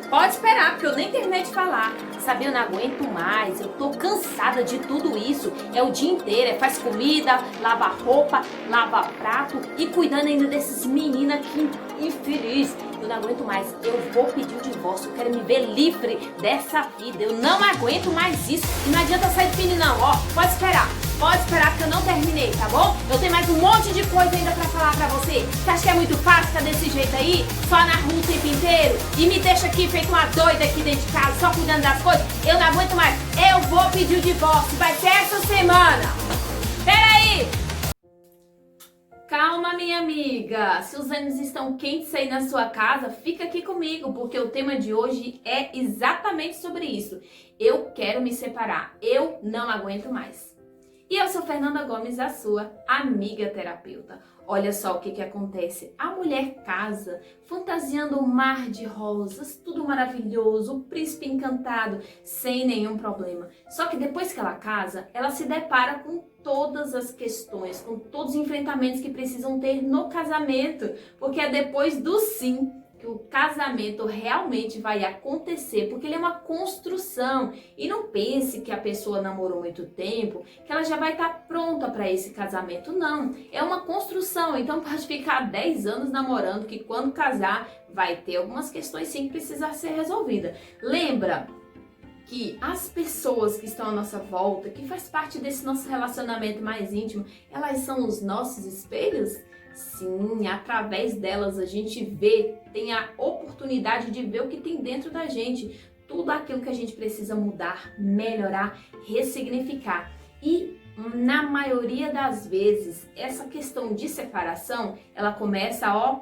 Pode esperar, porque eu nem terminei de falar. Sabe, eu não aguento mais, eu tô cansada de tudo isso. É o dia inteiro, faz comida, lava roupa, lava prato e cuidando ainda desses meninos aqui infeliz. Eu não aguento mais, eu vou pedir o divórcio, eu quero me ver livre dessa vida. Eu não aguento mais isso. E não adianta sair de fininho não, ó, pode esperar. Pode esperar que eu não terminei, tá bom? Eu tenho mais um monte de coisa ainda pra falar pra você. Você acha que é muito fácil ficar desse jeito aí? Só na rua o tempo inteiro? E me deixa aqui feito uma doida aqui dentro de casa, só cuidando das coisas? Eu não aguento mais. Eu vou pedir o divórcio. Vai ser essa semana. Peraí! Calma, minha amiga. Se os ânimos estão quentes aí na sua casa, fica aqui comigo, porque o tema de hoje é exatamente sobre isso. Eu quero me separar. Eu não aguento mais. E eu sou Fernanda Gomes, a sua amiga terapeuta. Olha só o que acontece. A mulher casa, fantasiando um mar de rosas, tudo maravilhoso, o príncipe encantado, sem nenhum problema. Só que depois que ela casa, ela se depara com todas as questões, com todos os enfrentamentos que precisam ter no casamento. Porque é depois do sim que o casamento realmente vai acontecer, porque ele é uma construção. E não pense que a pessoa namorou muito tempo, que ela já vai estar pronta para esse casamento. Não, é uma construção, então pode ficar 10 anos namorando, que quando casar vai ter algumas questões sim que precisam ser resolvidas. Lembra que as pessoas que estão à nossa volta, que faz parte desse nosso relacionamento mais íntimo, elas são os nossos espelhos? Sim, através delas a gente vê, tem a oportunidade de ver o que tem dentro da gente, tudo aquilo que a gente precisa mudar, melhorar, ressignificar. E na maioria das vezes, essa questão de separação, ela começa, ó,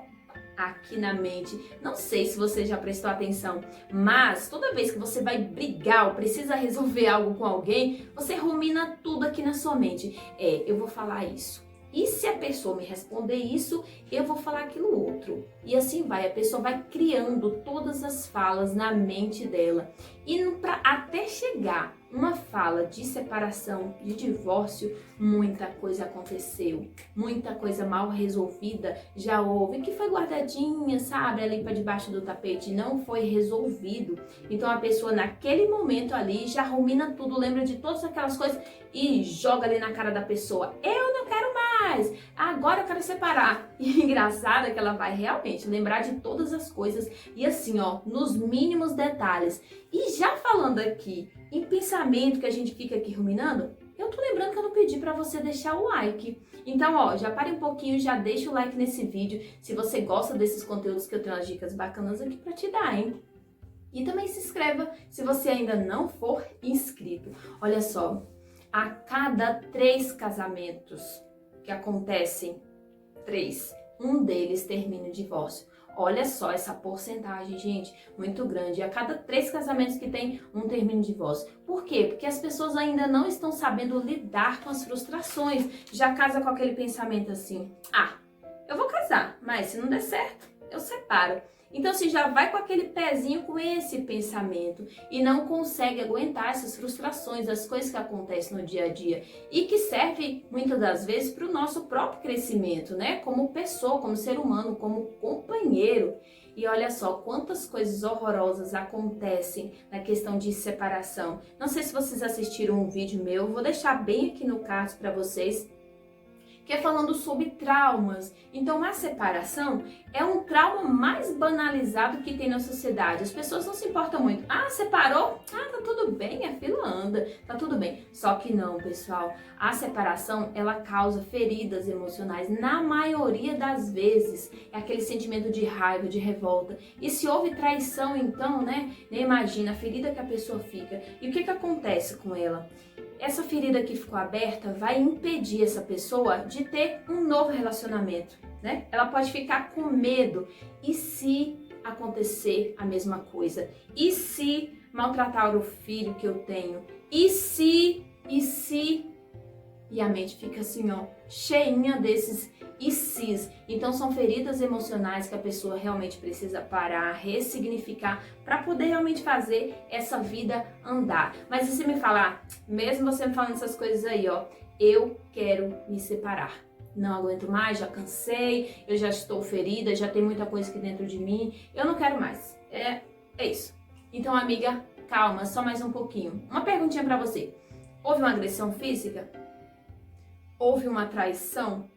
aqui na mente. Não sei se você já prestou atenção, mas toda vez que você vai brigar ou precisa resolver algo com alguém, você rumina tudo aqui na sua mente. Eu vou falar isso. E se a pessoa me responder isso, eu vou falar aquilo outro. E assim vai, a pessoa vai criando todas as falas na mente dela. E até chegar uma fala de separação, de divórcio, muita coisa aconteceu. Muita coisa mal resolvida já houve, que foi guardadinha, sabe, ali para debaixo do tapete, não foi resolvido. Então a pessoa naquele momento ali já rumina tudo, lembra de todas aquelas coisas e joga ali na cara da pessoa. Eu não quero mais, agora eu quero separar. E engraçado é que ela vai realmente lembrar de todas as coisas e assim, ó, nos mínimos detalhes. E já falando aqui em pensamento que a gente fica aqui ruminando, eu tô lembrando que eu não pedi pra você deixar o like. Então, ó, já pare um pouquinho, já deixa o like nesse vídeo, se você gosta desses conteúdos que eu tenho as dicas bacanas aqui pra te dar, hein? E também se inscreva se você ainda não for inscrito. Olha só, a cada 3 casamentos que acontecem, 3, um deles termina em divórcio. Olha só essa porcentagem, gente, muito grande. A cada 3 casamentos que tem, um termina em divórcio. Por quê? Porque as pessoas ainda não estão sabendo lidar com as frustrações. Já casa com aquele pensamento assim, eu vou casar, mas se não der certo, eu separo. Então, se já vai com aquele pezinho com esse pensamento e não consegue aguentar essas frustrações, as coisas que acontecem no dia a dia e que serve muitas das vezes para o nosso próprio crescimento, né? Como pessoa, como ser humano, como companheiro. E olha só quantas coisas horrorosas acontecem na questão de separação. Não sei se vocês assistiram um vídeo meu, vou deixar bem aqui no card para vocês, que é falando sobre traumas. Então, a separação é um trauma mais banalizado que tem na sociedade. As pessoas não se importam muito. Separou? Tá tudo bem, a fila anda, tá tudo bem. Só que não, pessoal. A separação, ela causa feridas emocionais. Na maioria das vezes, é aquele sentimento de raiva, de revolta. E se houve traição, então, né? Nem imagina a ferida que a pessoa fica. E o que acontece com ela? Essa ferida que ficou aberta vai impedir essa pessoa de ter um novo relacionamento, né? Ela pode ficar com medo. E se acontecer a mesma coisa? E se maltratar o filho que eu tenho? E se? E a mente fica assim, ó, cheinha desses e sis. Então são feridas emocionais que a pessoa realmente precisa parar, ressignificar para poder realmente fazer essa vida andar. Mas se você me falar, mesmo você me falando essas coisas aí, ó, eu quero me separar. Não aguento mais, já cansei, eu já estou ferida, já tem muita coisa aqui dentro de mim, eu não quero mais. É isso. Então, amiga, calma, só mais um pouquinho. Uma perguntinha pra você. Houve uma agressão física? Houve uma traição?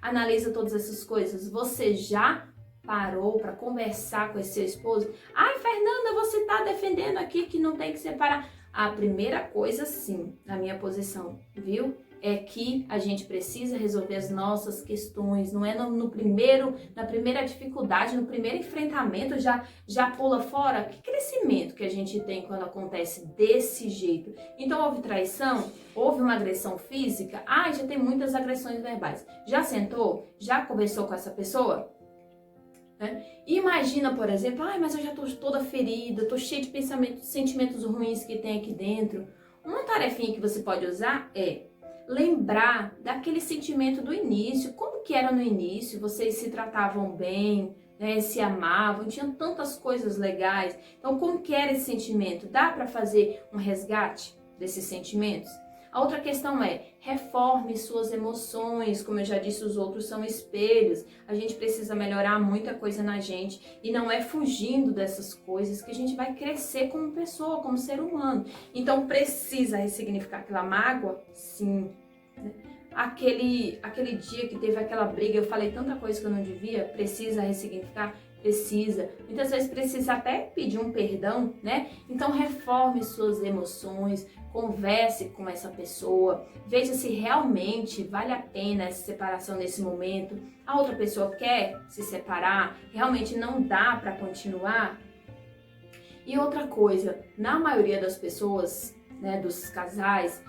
Analisa todas essas coisas. Você já parou para conversar com esse seu esposo? Ai, Fernanda, você tá defendendo aqui que não tem que separar. A primeira coisa, sim, na minha posição, viu? É que a gente precisa resolver as nossas questões, não é na primeira dificuldade, no primeiro enfrentamento já pula fora. Que crescimento que a gente tem quando acontece desse jeito? Então houve traição, houve uma agressão física, já tem muitas agressões verbais. Já sentou? Já conversou com essa pessoa? Imagina, por exemplo, mas eu já tô toda ferida, tô cheia de pensamentos, sentimentos ruins que tem aqui dentro. Uma tarefinha que você pode usar é lembrar daquele sentimento do início, como que era no início, vocês se tratavam bem, né, se amavam, tinham tantas coisas legais. Então, como que era esse sentimento? Dá para fazer um resgate desses sentimentos? A outra questão é, reforme suas emoções, como eu já disse, os outros são espelhos, a gente precisa melhorar muita coisa na gente e não é fugindo dessas coisas que a gente vai crescer como pessoa, como ser humano. Então precisa ressignificar aquela mágoa? Sim. Aquele dia que teve aquela briga, eu falei tanta coisa que eu não devia, precisa ressignificar? Precisa. Muitas vezes precisa até pedir um perdão, né? Então reforme suas emoções, converse com essa pessoa, veja se realmente vale a pena essa separação nesse momento. A outra pessoa quer se separar, realmente não dá para continuar. E outra coisa, na maioria das pessoas, né, dos casais,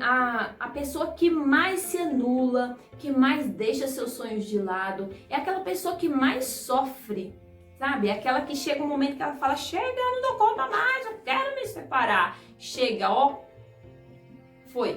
a pessoa que mais se anula, que mais deixa seus sonhos de lado, é aquela pessoa que mais sofre, sabe? É aquela que chega um momento que ela fala, chega, eu não dou conta mais, eu quero me separar. Chega,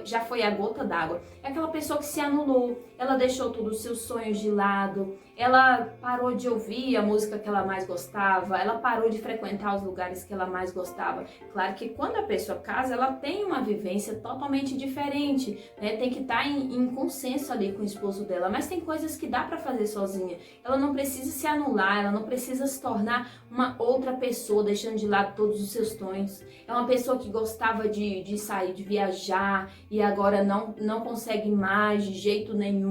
já foi a gota d'água. É aquela pessoa que se anulou, ela deixou todos os seus sonhos de lado, ela parou de ouvir a música que ela mais gostava, ela parou de frequentar os lugares que ela mais gostava. Claro que quando a pessoa casa, ela tem uma vivência totalmente diferente, né? Tem que estar em consenso ali com o esposo dela, mas tem coisas que dá para fazer sozinha. Ela não precisa se anular, ela não precisa se tornar uma outra pessoa, deixando de lado todos os seus sonhos. É uma pessoa que gostava de sair, de viajar e agora não consegue mais de jeito nenhum.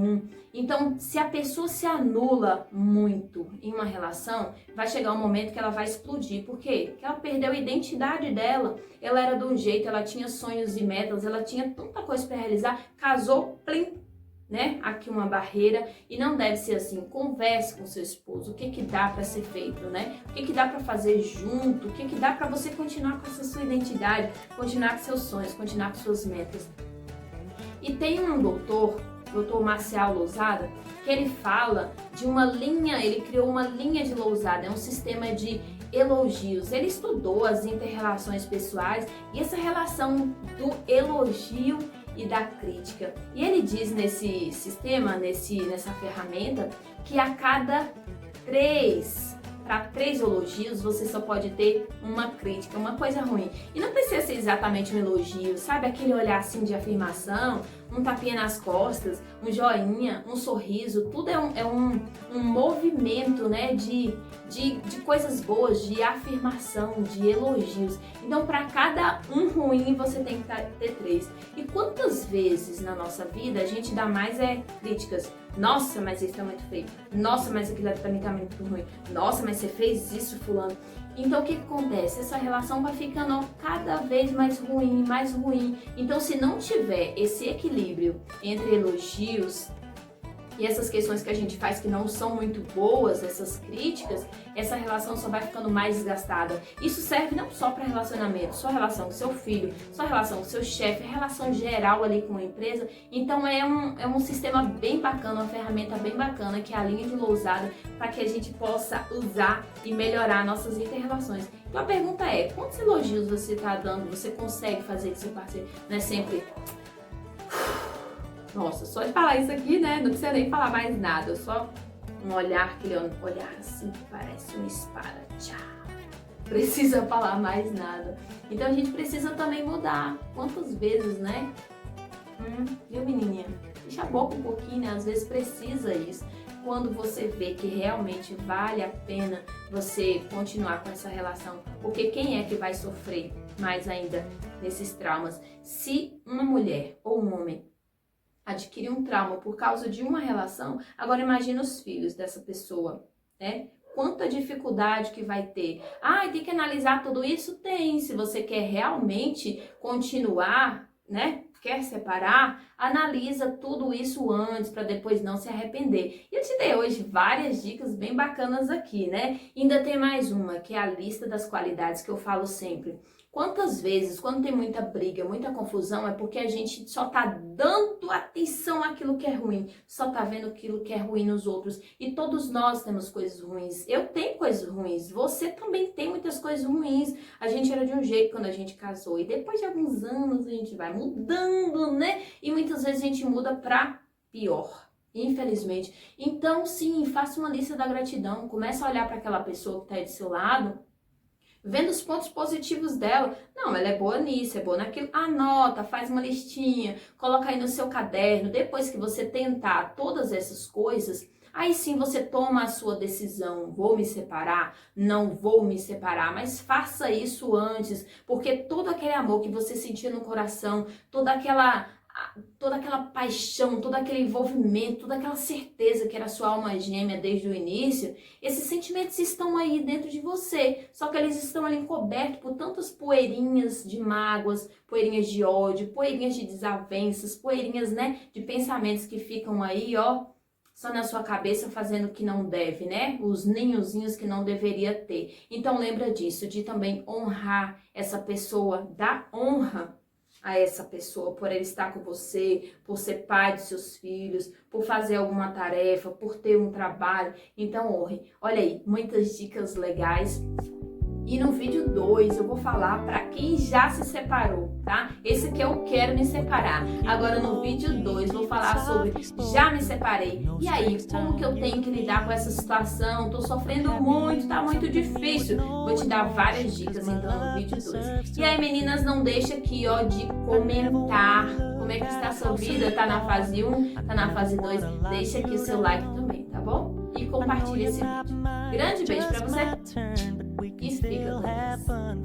Então, se a pessoa se anula muito em uma relação, vai chegar um momento que ela vai explodir. Por quê? Porque ela perdeu a identidade dela. Ela era de um jeito, ela tinha sonhos e metas, ela tinha tanta coisa para realizar, casou, plim, né? Aqui uma barreira, e não deve ser assim. Converse com seu esposo, o que dá para ser feito, né? O que dá para fazer junto, o que dá para você continuar com essa sua identidade, continuar com seus sonhos, continuar com suas metas. E tem um doutor Marcial Lousada, que ele fala de uma linha, ele criou uma linha de Lousada, é um sistema de elogios. Ele estudou as inter-relações pessoais e essa relação do elogio e da crítica. E ele diz nesse sistema, nessa ferramenta, que a cada para 3 elogios, você só pode ter uma crítica, uma coisa ruim. E não precisa ser exatamente um elogio, sabe? Aquele olhar assim de afirmação, um tapinha nas costas, um joinha, um sorriso, tudo é um movimento, né, de coisas boas, de afirmação, de elogios. Então, para cada um ruim, você tem que ter 3. E quantas vezes na nossa vida a gente dá mais críticas? Nossa, mas isso é muito feio. Nossa, mas aquilo também tá muito ruim. Nossa, mas você fez isso, fulano. Então, o que acontece? Essa relação vai ficando cada vez mais ruim, mais ruim. Então, se não tiver esse equilíbrio entre elogios e essas questões que a gente faz que não são muito boas, essas críticas, essa relação só vai ficando mais desgastada. Isso serve não só para relacionamento, sua relação com seu filho, sua relação com seu chefe, relação geral ali com a empresa. Então é um sistema bem bacana, uma ferramenta bem bacana, que é a linha de Lousada, para que a gente possa usar e melhorar nossas inter-relações. Então a pergunta é, quantos elogios você está dando, você consegue fazer de seu parceiro? Não é sempre... Nossa, só de falar isso aqui, né? Não precisa nem falar mais nada. Só um olhar, aquele olhar assim que parece uma espada. Tchau. Precisa falar mais nada. Então a gente precisa também mudar. Quantas vezes, né? Viu, menininha? Deixa a boca um pouquinho, né? Às vezes precisa isso. Quando você vê que realmente vale a pena você continuar com essa relação, porque quem é que vai sofrer mais ainda nesses traumas? Se uma mulher ou um homem adquirir um trauma por causa de uma relação, agora imagina os filhos dessa pessoa, né? Quanta dificuldade que vai ter. Ah, tem que analisar tudo isso? Tem. Se você quer realmente continuar, né? Quer separar? Analisa tudo isso antes para depois não se arrepender. E eu te dei hoje várias dicas bem bacanas aqui, né? E ainda tem mais uma, que é a lista das qualidades que eu falo sempre. Quantas vezes, quando tem muita briga, muita confusão, é porque a gente só tá dando atenção àquilo que é ruim, só tá vendo aquilo que é ruim nos outros. E todos nós temos coisas ruins. Eu tenho coisas ruins, você também tem muitas coisas ruins. A gente era de um jeito quando a gente casou e depois de alguns anos a gente vai mudando, né? E muitas vezes a gente muda pra pior. Infelizmente. Então, sim, faça uma lista da gratidão. Comece a olhar para aquela pessoa que está aí do seu lado, vendo os pontos positivos dela. Não, ela é boa nisso, é boa naquilo. Anota, faz uma listinha, coloca aí no seu caderno. Depois que você tentar todas essas coisas, aí sim você toma a sua decisão. Vou me separar? Não vou me separar. Mas faça isso antes, porque todo aquele amor que você sentia no coração, toda aquela paixão, todo aquele envolvimento, toda aquela certeza que era sua alma gêmea desde o início, esses sentimentos estão aí dentro de você, só que eles estão ali encobertos por tantas poeirinhas de mágoas, poeirinhas de ódio, poeirinhas de desavenças, poeirinhas, né, de pensamentos que ficam aí, ó, só na sua cabeça fazendo o que não deve, né? Os ninhozinhos que não deveria ter. Então lembra disso, de também honrar essa pessoa, dar honra a essa pessoa, por ele estar com você, por ser pai de seus filhos, por fazer alguma tarefa, por ter um trabalho. Então honre. Olha aí, muitas dicas legais. E no vídeo 2 eu vou falar para quem já se separou, tá? Esse aqui eu quero me separar. Agora no vídeo 2 vou falar sobre já me separei. E aí, como que eu tenho que lidar com essa situação? Tô sofrendo muito, tá muito difícil. Vou te dar várias dicas então no vídeo 2. E aí, meninas, não deixa aqui, ó, de comentar como é que está a sua vida. Tá na fase 1, tá na fase 2. Deixa aqui o seu like também, tá bom? E compartilha esse vídeo. Grande beijo pra você. E fica com Deus.